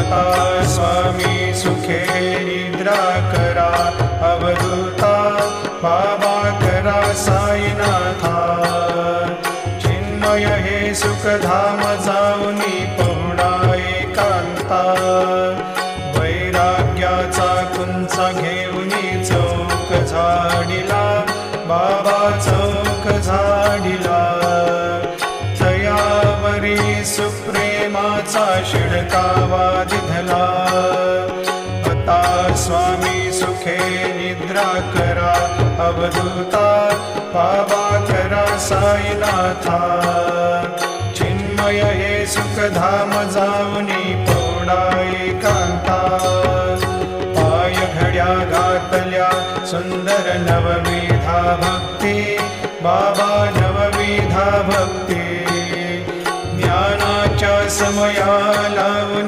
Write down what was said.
आता स्वामी सुखे निद्रा करा, अवधूता बाबा करा साईनाथा। चिन्मय हे सुखधाम जाऊनी पहुडा एकांता, वैराग्याचा कुंचा घेऊनी चौक झाडिला, बाबा चौक झाडिला। तयावरी सुप्रेमाचा शिडकावा दिधला, आता स्वामी सुखे निद्रा करा, अवधूता बाबा करा साईनाथा। चिन्मय हे सुखधाम जाऊनी पहुडा एकांता, पाय घड्या घातल्या सुंदर नवविधा भक्ती, बाबा नवविधा भक्ती। ज्ञानाच्या समया लावून